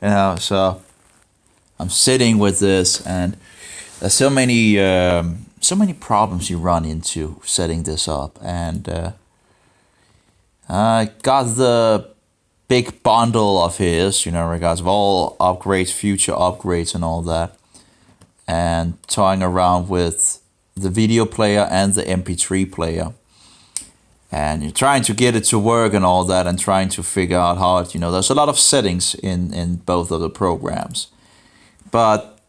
So I'm sitting with this, and there's so many problems you run into setting this up, and I got the big bundle of his, in regards of all upgrades, future upgrades, and all that, and toying around with the video player and the MP3 player. And you're trying to get it to work and all that, and trying to figure out how it, there's a lot of settings in both of the programs. But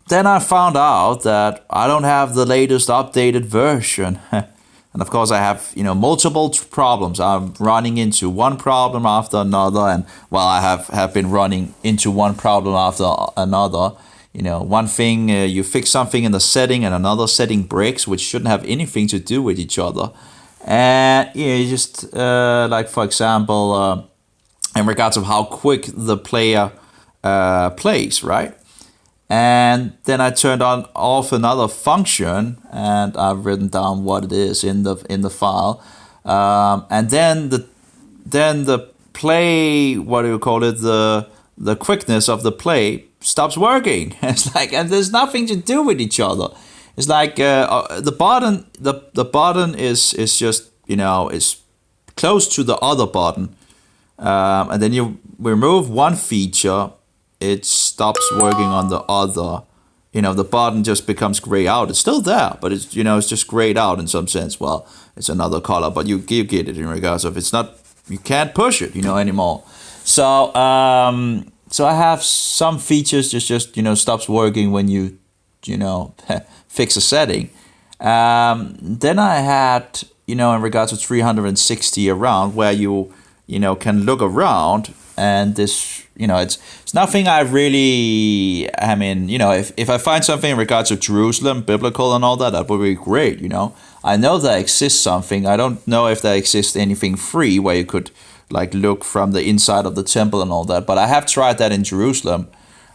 then I found out that I don't have the latest updated version. And of course I have, multiple problems. I'm running into one problem after another, and well, I have been running into one problem after another. One thing, you fix something in the setting and another setting breaks, which shouldn't have anything to do with each other. And you just like, for example, in regards of how quick the player plays, right? And then I turned on off another function, and I've written down what it is in the file. And then the play, what do you call it? The quickness of the play stops working. It's like, and there's nothing to do with each other. It's like the button is just, is close to the other button, and then you remove one feature, it stops working on the other. The button just becomes grayed out. It's still there, but it's it's just grayed out in some sense. Well, it's another color, but you get it in regards of it's not, you can't push it anymore. So so I have some features just stops working when you fix a setting. Then I had, in regards to 360 around, where you can look around, and this, it's nothing I really, if I find something in regards to Jerusalem, biblical and all that, that would be great, I know there exists something. I don't know if there exists anything free where you could like look from the inside of the temple and all that, but I have tried that in Jerusalem.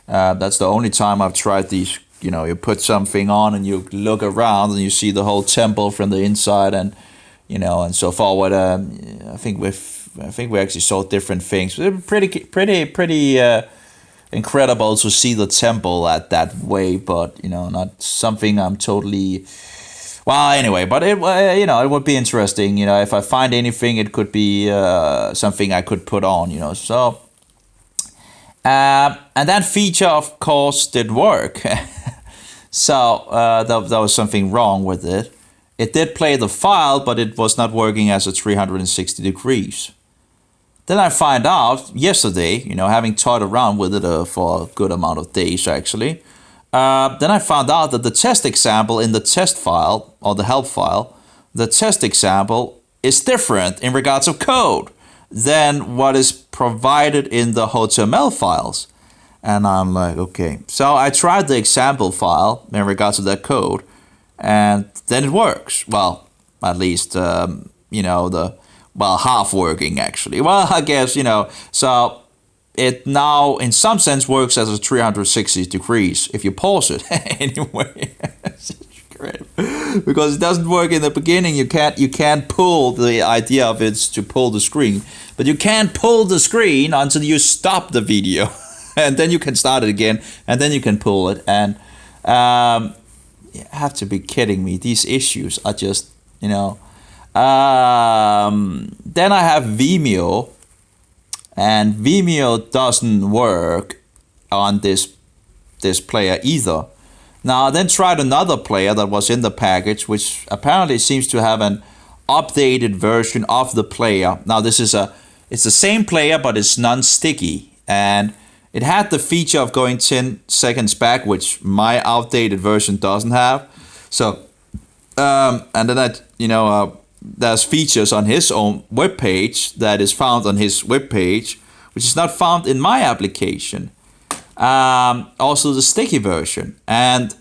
That's the only time I've tried these. You put something on and you look around and you see the whole temple from the inside, and and so forward. I think we actually saw different things. Pretty incredible to see the temple at that way, but not something I'm totally. Well, anyway, but it it would be interesting. If I find anything, it could be something I could put on. So. And that feature, of course, did work. So there was something wrong with it. It did play the file, but it was not working as a 360 degrees. Then I find out yesterday, having toyed around with it for a good amount of days actually. Then I found out that the test example in the test file, or the help file, the test example is different in regards of code than what is provided in the HTML files. And I'm like, okay. So I tried the example file in regards to that code, and then it works. Well, at least, half working actually. Well, I guess, so it now in some sense works as a 360 degrees if you pause it anyway. Because it doesn't work in the beginning. You can't pull the idea of it to pull the screen, but you can pull the screen until you stop the video, and then you can start it again, and then you can pull it. And you have to be kidding me. These issues are just Then I have Vimeo, and Vimeo doesn't work on this player either. Now I then tried another player that was in the package, which apparently seems to have an updated version of the player. Now it's the same player, but it's non-sticky, and it had the feature of going 10 seconds back, which my outdated version doesn't have. So and then there's features on his own webpage that is found on his webpage, which is not found in my application. Also the sticky version, and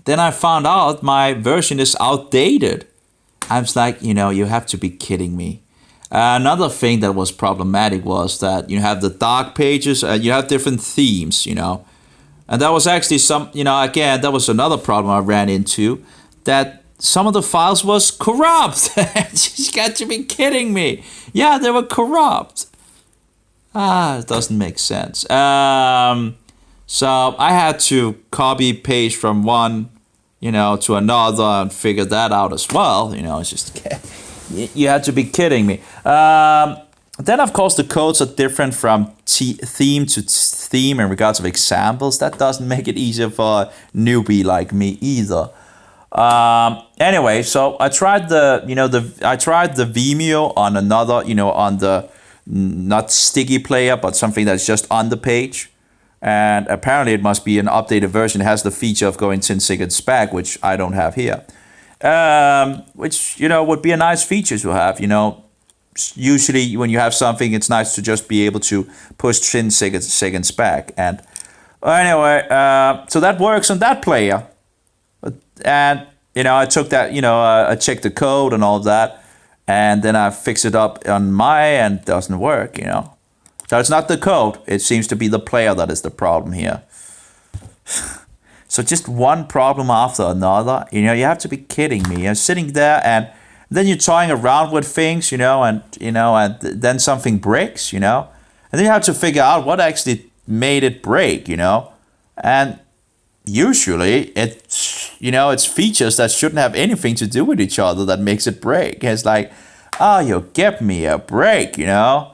then I found out my version is outdated. I was like, you have to be kidding me. Another thing that was problematic was that you have the dark pages and you have different themes, and that was actually again, that was another problem I ran into, that some of the files was corrupt. You got to be kidding me. Yeah, they were corrupt. It doesn't make sense. So I had to copy paste from one, to another and figure that out as well. It's just you had to be kidding me. Then of course the codes are different from theme to theme in regards of examples. That doesn't make it easier for a newbie like me either. Anyway, so I tried I tried the Vimeo on another, on the not sticky player, but something that's just on the page. And apparently it must be an updated version. It has the feature of going 10 seconds back, which I don't have here. Which, would be a nice feature to have, Usually when you have something, it's nice to just be able to push 10 seconds back. And anyway, so that works on that player. And, I took that, I checked the code and all of that. And then I fix it up on my end. It doesn't work, So it's not the code. It seems to be the player that is the problem here. So just one problem after another. You have to be kidding me. You're sitting there and then you're toying around with things, and then something breaks, And then you have to figure out what actually made it break, And usually it's features that shouldn't have anything to do with each other that makes it break. It's like, oh, you give me a break, And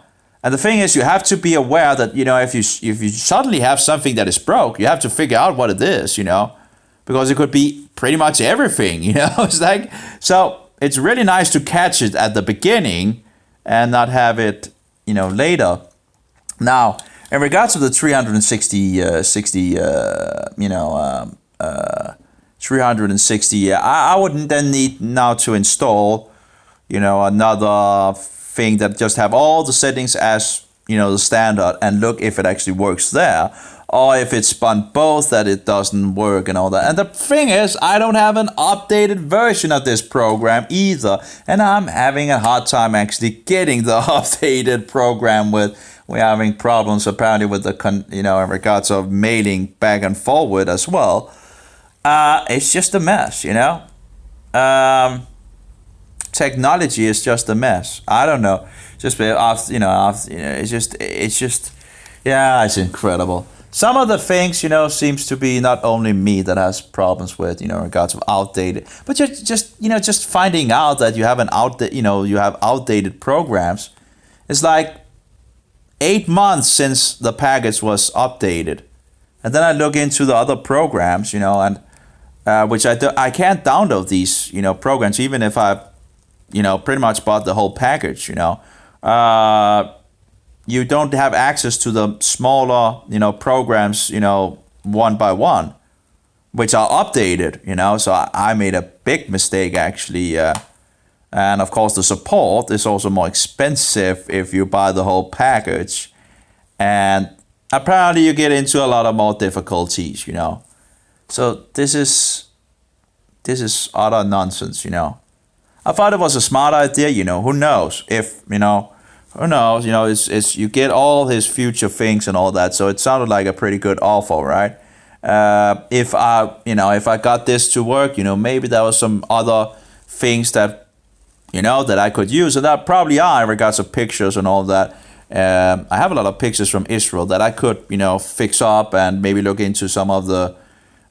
the thing is, you have to be aware that, if you suddenly have something that is broke, you have to figure out what it is, Because it could be pretty much everything, It's like, so it's really nice to catch it at the beginning and not have it, later. Now, in regards to the 360, 360, I wouldn't then need now to install, another thing that just have all the settings as, the standard and look if it actually works there. Or if it's spun both that it doesn't work and all that. And the thing is, I don't have an updated version of this program either. And I'm having a hard time actually getting the updated program we're having problems apparently with in regards of mailing back and forward as well. It's just a mess, technology is just a mess. I don't know. Just it's just, yeah, it's incredible. Some of the things, seems to be not only me that has problems with, in regards of outdated, but just finding out that you have you have outdated programs. It's like 8 months since the package was updated, and then I look into the other programs, and which I can't download these, programs even if I, pretty much bought the whole package, you don't have access to the smaller, programs, one by one, which are updated, So I made a big mistake actually. And of course, the support is also more expensive if you buy the whole package. And apparently you get into a lot of more difficulties, So this is utter nonsense, I thought it was a smart idea, who knows if, who knows? It's you get all his future things and all that. So it sounded like a pretty good offer, right? If I got this to work, maybe there was some other things that, that I could use, and that probably are in regards to pictures and all that. I have a lot of pictures from Israel that I could, fix up and maybe look into some of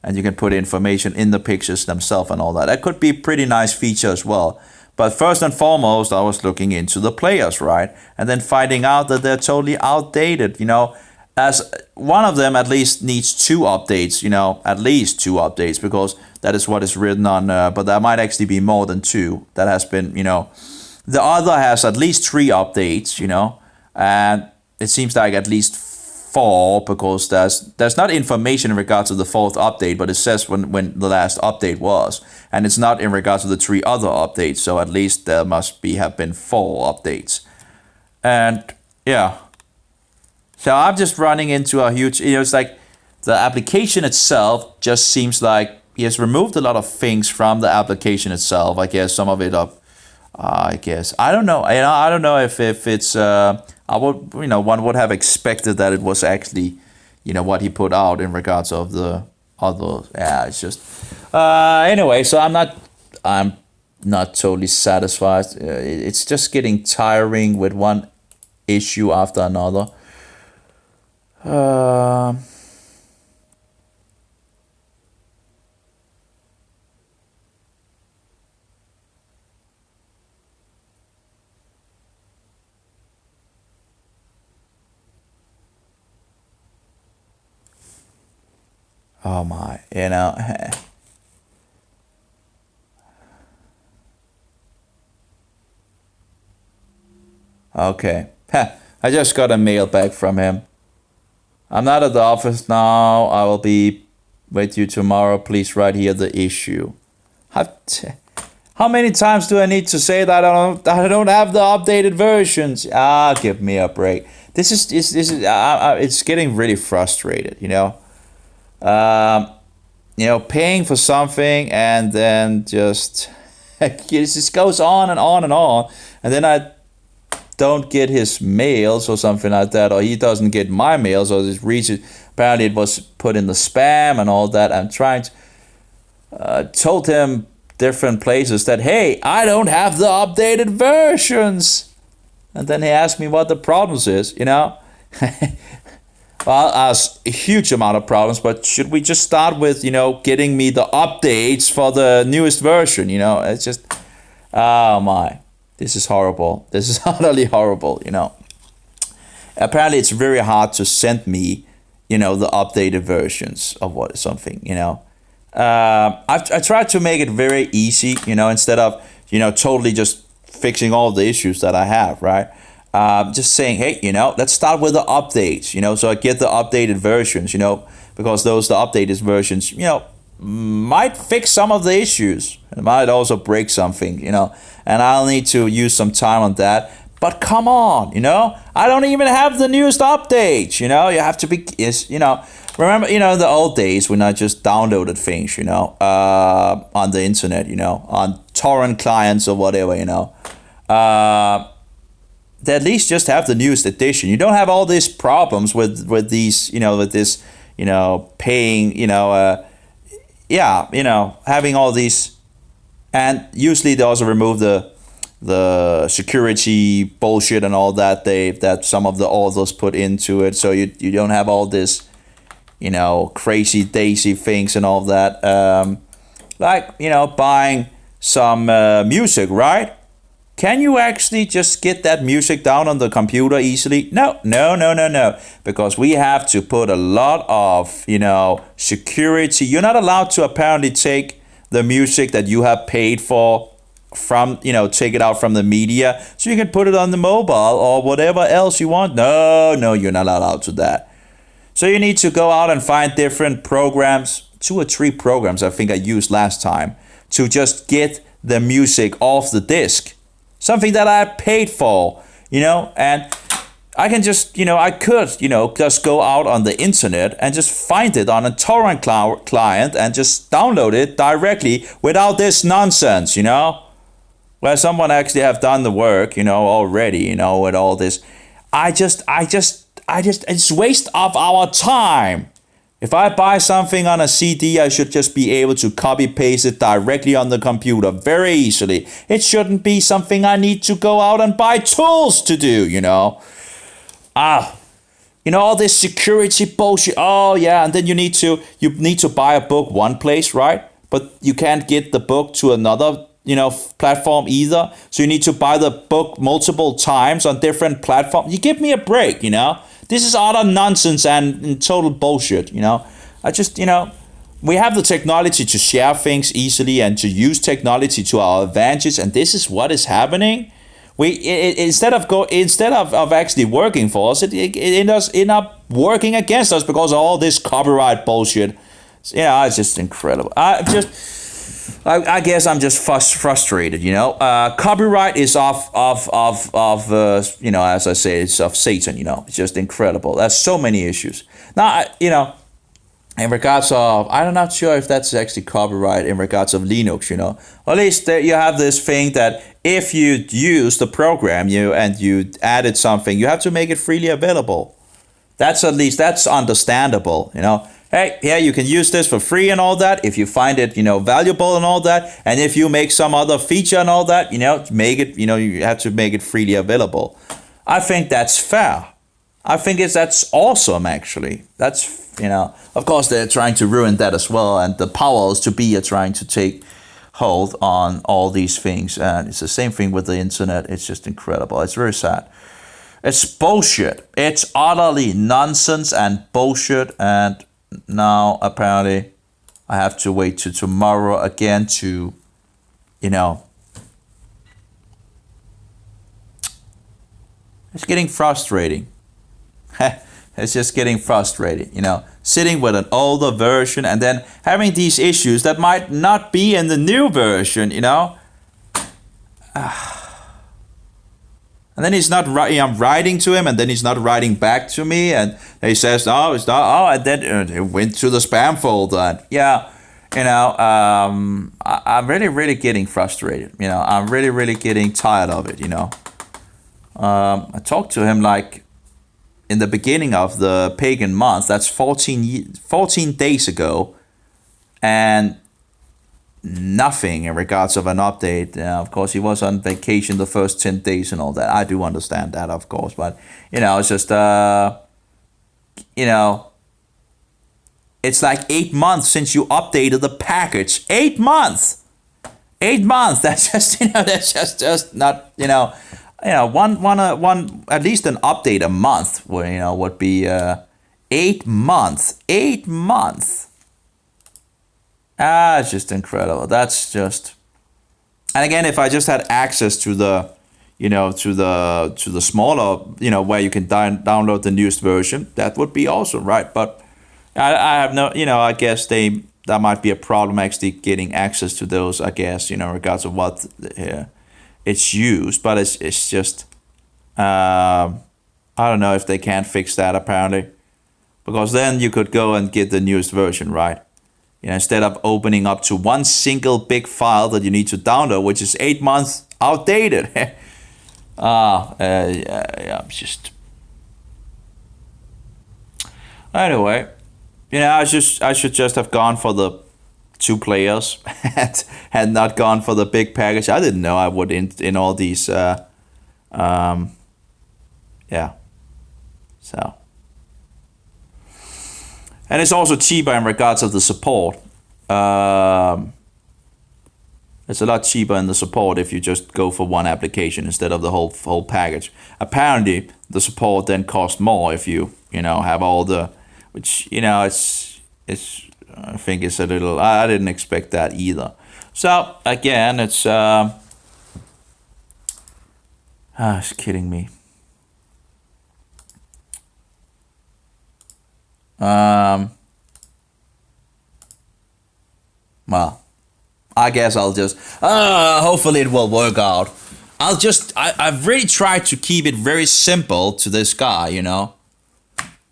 and you can put information in the pictures themselves and all that. That could be pretty nice feature as well. But first and foremost, I was looking into the players, right? And then finding out that they're totally outdated, as one of them at least needs 2 updates, at least 2 updates, because that is what is written on, but there might actually be more than 2 that has been, the other has at least 3 updates, and it seems like at least 4, because there's not information in regards to the 4th update, but it says when the last update was, and it's not in regards to the 3 other updates, so at least there must have been 4 updates. And yeah, so I'm just running into a huge, it's like the application itself just seems like he has removed a lot of things from the application itself. I guess some of it up, I guess. I don't know. I don't know if it's, I would, one would have expected that it was actually, what he put out in regards of the other, yeah, it's just, anyway, so I'm not totally satisfied. It's just getting tiring with one issue after another. Uh, oh my, Okay. I just got a mail back from him. I'm not at the office now. I will be with you tomorrow. Please write here the issue. How, how many times do I need to say that I don't have the updated versions? Give me a break. It's getting really frustrated, Um, paying for something and then just it just goes on and on and on, and then I don't get his mails or something like that, or he doesn't get my mails, or this reaches. Apparently, it was put in the spam and all that. I'm trying to told him different places that hey, I don't have the updated versions, and then he asked me what the problems is. Well, as a huge amount of problems, but should we just start with getting me the updates for the newest version? It's just, oh my. This is horrible. This is utterly horrible. Apparently, it's very hard to send me, the updated versions of something. I tried to make it very easy, instead of, totally just fixing all the issues that I have, right? Just saying, hey, let's start with the updates, so I get the updated versions, because the updated versions, might fix some of the issues. It might also break something, and I'll need to use some time on that. But come on, I don't even have the newest updates, you have to be, remember, in the old days when I just downloaded things, on the internet, on torrent clients or whatever, they at least just have the newest edition. You don't have all these problems with these, with this, paying, having all these, and usually they also remove the security bullshit and all that some of the authors put into it, so you don't have all this, crazy daisy things and all that, like buying some music, right? Can you actually just get that music down on the computer easily? No, because we have to put a lot of, security. You're not allowed to apparently take the music that you have paid for from, take it out from the media, so you can put it on the mobile or whatever else you want. No, you're not allowed to that. So you need to go out and find different programs, 2 or 3 programs I think I used last time, to just get the music off the disc. Something that I paid for, and I can just, I could, just go out on the internet and just find it on a torrent client and just download it directly without this nonsense, where someone actually have done the work, already, with all this. It's waste of our time. If I buy something on a CD, I should just be able to copy paste it directly on the computer very easily. It shouldn't be something I need to go out and buy tools to do, all this security bullshit. Oh yeah, and then you need to buy a book one place, right? But you can't get the book to another, platform either. So you need to buy the book multiple times on different platforms. You give me a break, This is utter nonsense and total bullshit, I just, we have the technology to share things easily and to use technology to our advantage, and this is what is happening. Instead of actually working for us, it end up working against us because of all this copyright bullshit. It's just incredible. I guess I'm just frustrated, Copyright is as I say, it's of Satan, It's just incredible. There's so many issues. Now, in regards of, I'm not sure if that's actually copyright in regards of Linux, Or at least you have this thing that if you use the program, and you added something, you have to make it freely available. That's understandable, Hey, yeah, you can use this for free and all that if you find it, valuable and all that. And if you make some other feature and all that, make it, you have to make it freely available. I think that's fair. I think that's awesome actually. That's, of course they're trying to ruin that as well, and the powers to be are trying to take hold on all these things, and it's the same thing with the internet. It's just incredible. It's very sad. It's bullshit. It's utterly nonsense and bullshit, and now apparently I have to wait to tomorrow again to, it's getting frustrating. It's just getting frustrating, sitting with an older version and then having these issues that might not be in the new version, And then he's not writing. I'm writing to him, and then he's not writing back to me, and he says, "Oh, it's not." Oh, and then it went to the spam folder. And yeah, I'm really, really getting frustrated. I'm really, really getting tired of it. I talked to him like in the beginning of the pagan month. That's 14 days ago, and nothing in regards of an update. Of course, he was on vacation the first 10 days and all that. I do understand that, of course, but it's just it's like 8 months since you updated the package. 8 months. 8 months. That's just that's just not one at least an update a month would be 8 months. 8 months. It's just incredible. That's just, and again, if I just had access to the, to the smaller, where you can download the newest version, that would be awesome, right? But I have no, I guess that might be a problem actually getting access to those. I guess regards of what it's used, but it's just, I don't know if they can't fix that apparently, because then you could go and get the newest version, right? Instead of opening up to one single big file that you need to download, which is 8 months outdated. Yeah, just. Anyway, I should just have gone for the 2 players and had not gone for the big package. I didn't know I would in all these. Yeah. So. And it's also cheaper in regards of the support. It's a lot cheaper in the support if you just go for one application instead of the whole package. Apparently, the support then costs more if you have all the, which it's I think it's a little. I didn't expect that either. So again, it's it's kidding me. Well, I guess I'll just, hopefully it will work out. I've really tried to keep it very simple to this guy, in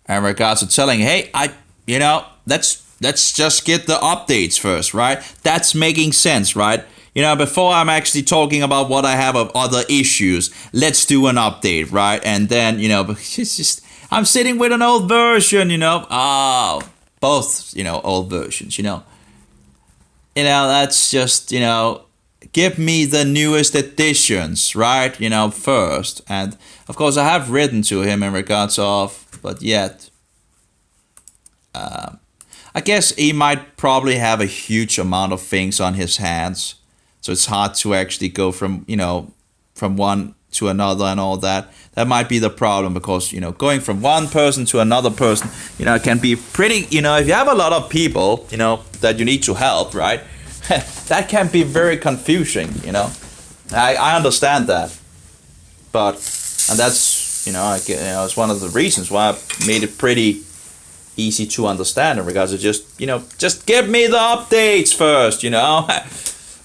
regards to telling, hey, let's just get the updates first, right? That's making sense, right? Before I'm actually talking about what I have of other issues, let's do an update, right? And then, it's just, I'm sitting with an old version, both, old versions, that's just, give me the newest editions, right? First. And of course, I have written to him in regards of, but yet, I guess he might probably have a huge amount of things on his hands. So it's hard to actually go from, from one to another and all that. That might be the problem because, going from one person to another person, it can be pretty, if you have a lot of people, that you need to help, right? That can be very confusing, I understand that. But, and that's, it's one of the reasons why I made it pretty easy to understand in regards to just give me the updates first,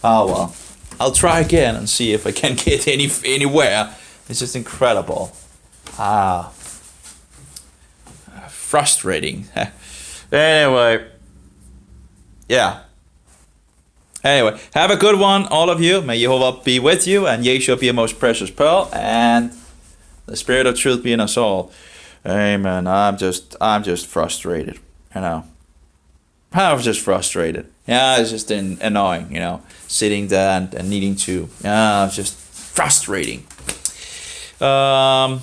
Oh well, I'll try again and see if I can get anywhere. It's just incredible. Frustrating. Anyway, yeah. Anyway, have a good one, all of you. May Jehovah be with you, and Yeshua be your most precious pearl, and the Spirit of truth be in us all. Amen. I'm just frustrated. I'm just frustrated. Yeah, it's just annoying, sitting there and needing to. It's just frustrating. Yeah.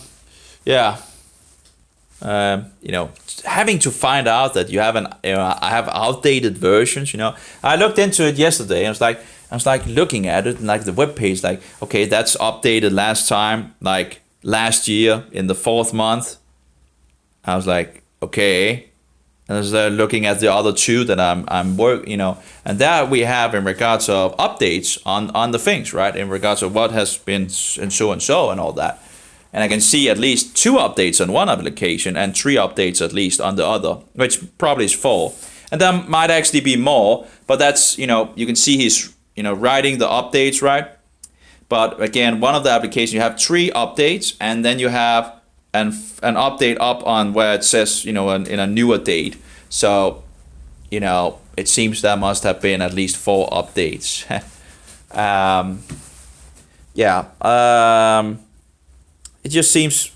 having to find out that you have I have outdated versions. I looked into it yesterday. And I was like looking at it and like the web page, like, okay, that's updated last time, like last year in the 4th month. I was like, okay. And I was looking at the other 2 that I'm and that we have in regards of updates on the things, right? In regards of what has been and so and all that. And I can see at least 2 updates on one application and 3 updates at least on the other, which probably is 4. And there might actually be more, but that's, you can see he's, writing the updates, right? But again, one of the applications, you have 3 updates, and then you have an update up on where it says, in a newer date. So, it seems there must have been at least 4 updates. It just seems,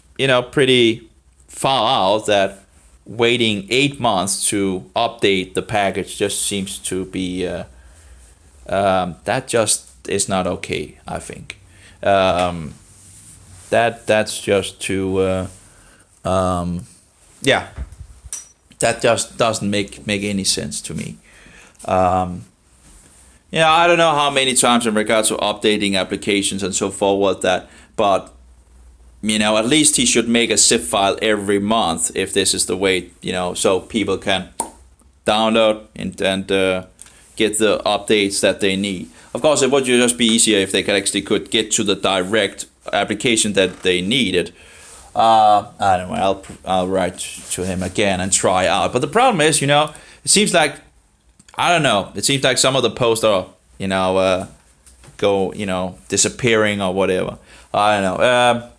pretty far out that waiting 8 months to update the package just seems to be, that just is not okay, I think. That's just too, that just doesn't make any sense to me. I don't know how many times in regards to updating applications and so forth but at least he should make a zip file every month if this is the way, so people can download and get the updates that they need. Of course, it would just be easier if they could get to the direct application that they needed. I don't know. I'll write to him again and try out. But the problem is, it seems like, I don't know. It seems like some of the posts are, disappearing or whatever. I don't know.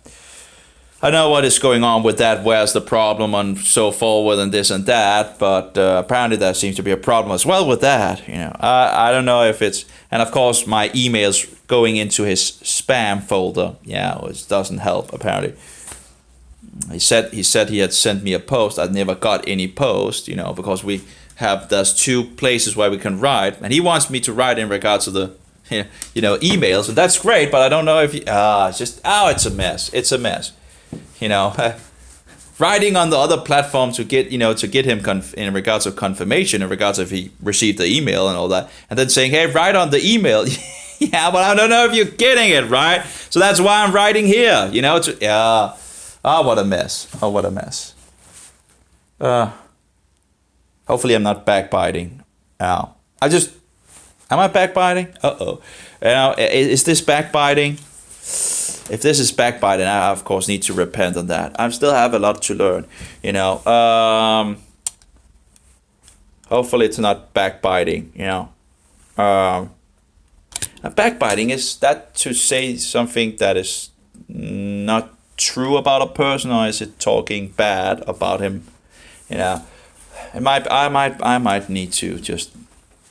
I know what is going on with that, where's the problem and so forward and this and that, but apparently there seems to be a problem as well with that. I don't know if it's, and of course my emails going into his spam folder, which doesn't help apparently. He said he had sent me a post. I never got any post, because there's 2 places where we can write, and he wants me to write in regards to the, emails, and that's great, but I don't know if it's a mess. It's a mess. Writing on the other platform to get him in regards of confirmation, in regards of he received the email and all that, and then saying, hey, write on the email. Yeah, but I don't know if you're getting it, right? So that's why I'm writing here, what a mess. Oh, what a mess. Hopefully I'm not backbiting. Am I backbiting? Uh-oh. Is this backbiting? If this is backbiting, I of course need to repent on that. I still have a lot to learn, hopefully it's not backbiting, backbiting, is that to say something that is not true about a person, or is it talking bad about him? I might need to just,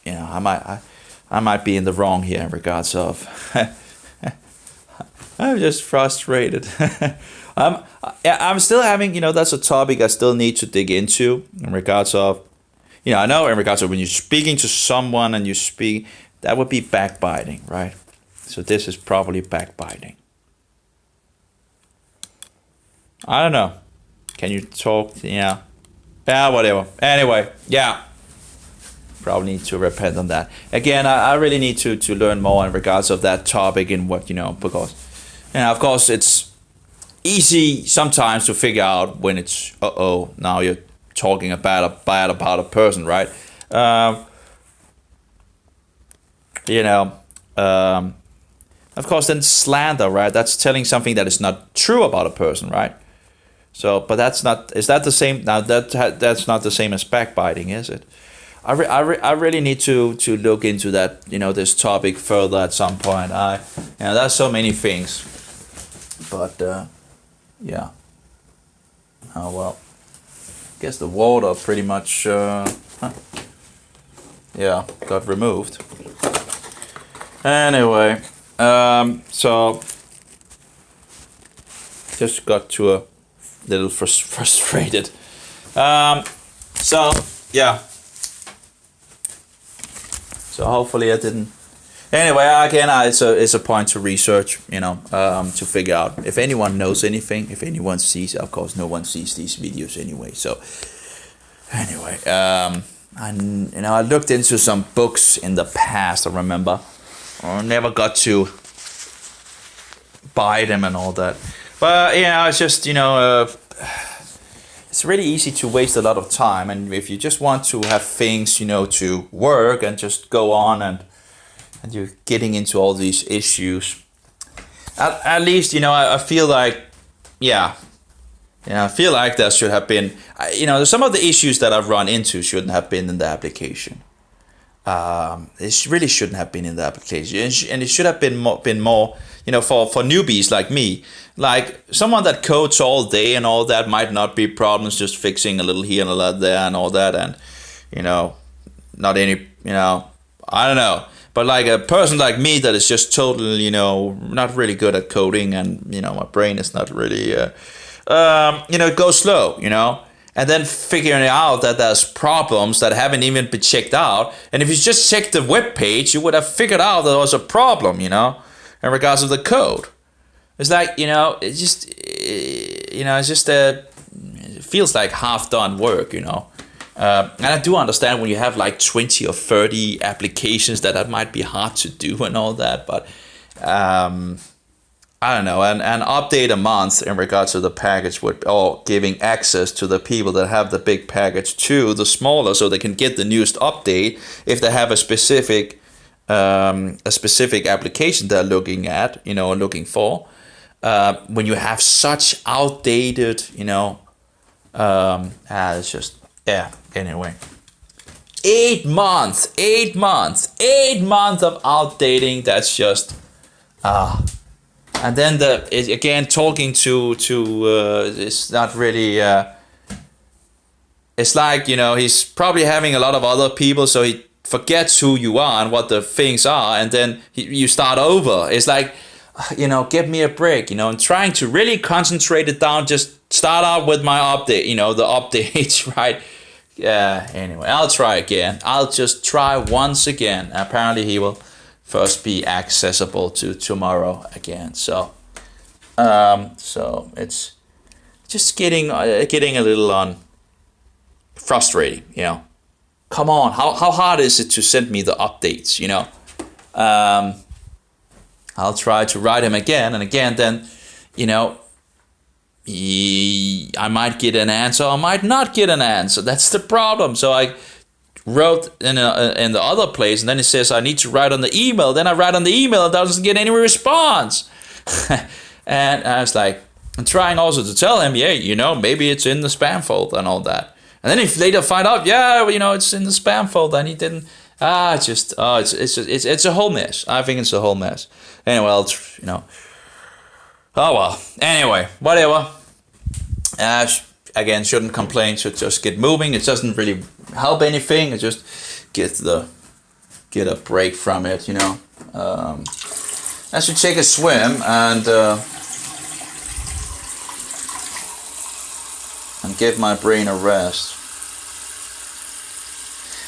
I might be in the wrong here in regards of. I'm just frustrated. I'm still having, that's a topic I still need to dig into in regards of, I know in regards of when you're speaking to someone and you speak, that would be backbiting, right? So this is probably backbiting. I don't know. Can you talk? Yeah, whatever. Anyway, probably need to repent on that. Again, I really need to learn more in regards of that topic and what, because, of course, it's easy sometimes to figure out when it's, now you're talking bad about a person, right? Of course, then slander, right? That's telling something that is not true about a person, right? So, but that's not, is that the same? Now that's not the same as backbiting, is it? I really need to look into that, this topic further at some point. There's so many things, but yeah. Oh well. I guess the water pretty much got removed. Anyway, so just got to a little frustrated. So yeah. So hopefully I didn't Anyway, again, it's a point to research, to figure out if anyone knows anything, if anyone sees. Of course, no one sees these videos anyway. So anyway, I looked into some books in the past. I remember, I never got to buy them and all that. But yeah, it's just it's really easy to waste a lot of time, and if you just want to have things to work and just go on and you're getting into all these issues. At least, I feel like, yeah, I feel like there should have been, some of the issues that I've run into shouldn't have been in the application. It really shouldn't have been in the application, and it should have been more, for newbies like me, like someone that codes all day and all that might not be problems, just fixing a little here and a lot there and all that, and not any, I don't know. But like a person like me that is just totally, not really good at coding, and my brain is not really, it goes slow, and then figuring out that there's problems that haven't even been checked out. And if you just checked the web page, you would have figured out that there was a problem, in regards to the code. It's like, it's just, it feels like half done work, and I do understand when you have like 20 or 30 applications that might be hard to do and all that, but I don't know, and update a month in regards to the package or giving access to the people that have the big package to the smaller, so they can get the newest update if they have a specific application they're looking at, looking for. When you have such outdated, it's just, yeah, anyway. 8 months of outdating, that's just, and then again, talking to it's not really, it's like, he's probably having a lot of other people, so he forgets who you are and what the things are, and then you start over. It's like, give me a break, and trying to really concentrate it down, just start out with my update, the updates, right? Yeah, anyway, I'll try again. I'll just try once again. Apparently he will first be accessible to tomorrow again. So it's just getting a little frustrating, Come on, how hard is it to send me the updates, I'll try to write him again and again, then, I might get an answer, I might not get an answer. That's the problem. So I wrote in the other place, and then it says I need to write on the email. Then I write on the email, and doesn't get any response. And I was like, I'm trying also to tell him, yeah, maybe it's in the spam folder and all that. And then if later find out, it's in the spam folder, and he didn't. It's a whole mess. I think it's a whole mess. Anyway, oh well. Anyway, whatever. Again, shouldn't complain. Should just get moving. It doesn't really help anything. It just get a break from it. I should take a swim and give my brain a rest.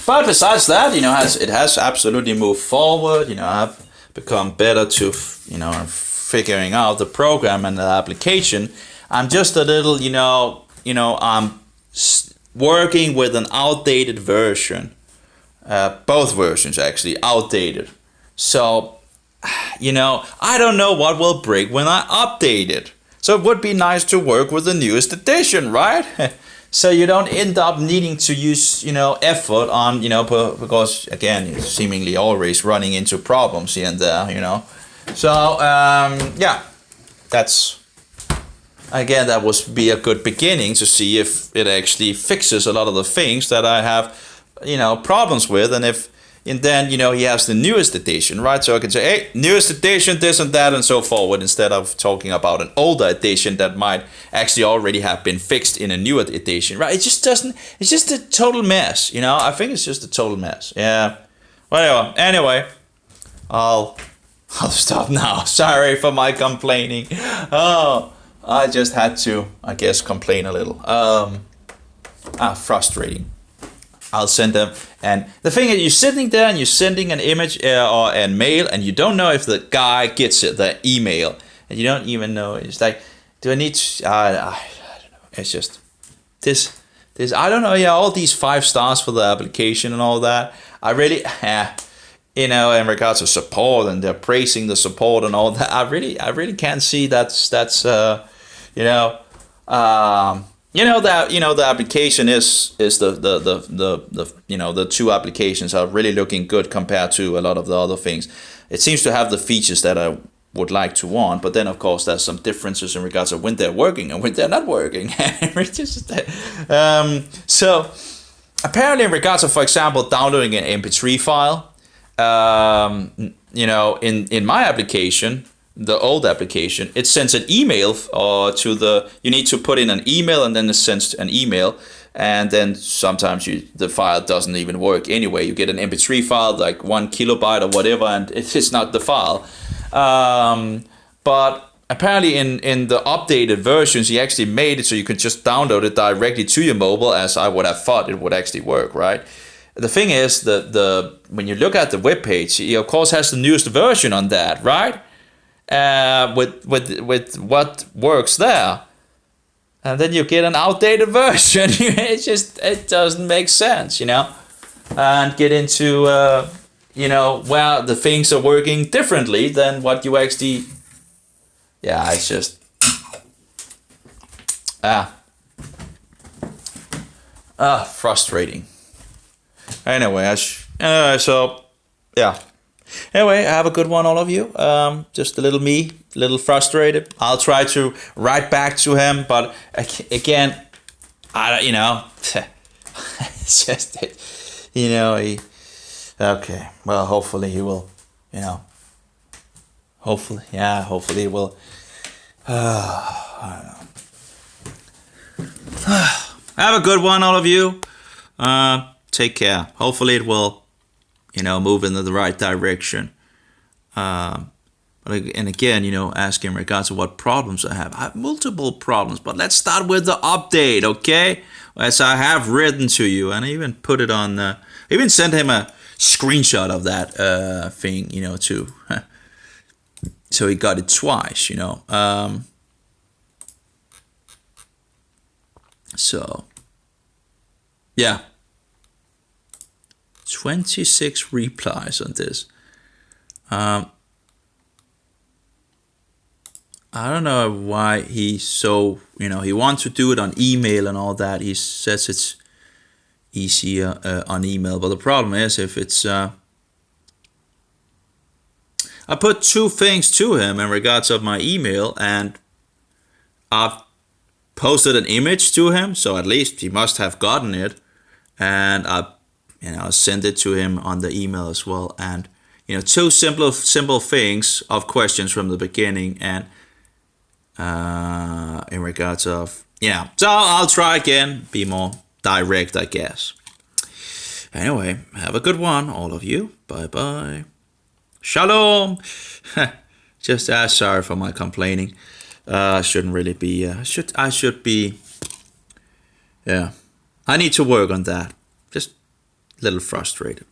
But besides that, it has absolutely moved forward. I've become better to, figuring out the program and the application. I'm just a little, I'm working with an outdated version. Both versions actually outdated. So, I don't know what will break when I update it. So it would be nice to work with the newest edition, right? So you don't end up needing to use, effort on, because again, you're seemingly always running into problems here and there, So, yeah, that would be a good beginning to see if it actually fixes a lot of the things that I have, problems with. And then, he has the newest edition, right? So I can say, hey, newest edition, this and that, and so forward, instead of talking about an older edition that might actually already have been fixed in a newer edition, right? It's just a total mess, I think it's just a total mess. Yeah. Whatever. Anyway, I'll stop now. Sorry for my complaining. Oh, I just had to, I guess, complain a little. Frustrating. I'll send them. And the thing is, you're sitting there and you're sending an image or a mail, and you don't know if the guy gets it, the email, and you don't even know. It's like, do I need to? I don't know. It's just this. I don't know. Yeah, all these 5 stars for the application and all that. I really, in regards to support, and they're praising the support and all that. I really can't see that's you know. The application is the 2 applications are really looking good compared to a lot of the other things. It seems to have the features that I would like to want, but then of course there's some differences in regards of when they're working and when they're not working. So apparently in regards of, for example, downloading an MP3 file, in my application, the old application, it sends an email you need to put in an email, and then it sends an email, and then sometimes the file doesn't even work anyway. You get an MP3 file, like 1 kilobyte or whatever, and it's not the file. But apparently in the updated versions, he actually made it so you could just download it directly to your mobile, as I would have thought it would actually work, right? The thing is, when you look at the webpage, he of course has the newest version on that, right? With what works there, and then you get an outdated version. It doesn't make sense, and get into where the things are working differently than what you actually. Yeah, it's just frustrating. Anyway, so yeah. Anyway, have a good one, all of you. Just a little frustrated. I'll try to write back to him, but again, it's just, okay. Well, hopefully he will, hopefully he will. I don't know. Have a good one, all of you. Take care. Hopefully it will, move in the right direction. And again, ask in regards to what problems I have. I have multiple problems, but let's start with the update, okay? As I have written to you, and I even put it on, I even sent him a screenshot of that thing, too. So he got it twice, So, yeah. 26 replies on this. I don't know why he's so, he wants to do it on email and all that. He says it's easier on email. But the problem is, if it's... I put 2 things to him in regards of my email, and I've posted an image to him, so at least he must have gotten it. And I send it to him on the email as well. And, 2 simple things of questions from the beginning, and in regards of, so I'll try again, be more direct, I guess. Anyway, have a good one, all of you. Bye-bye. Shalom. Just sorry for my complaining. I shouldn't really be, I should be, I need to work on that. Just a little frustrated.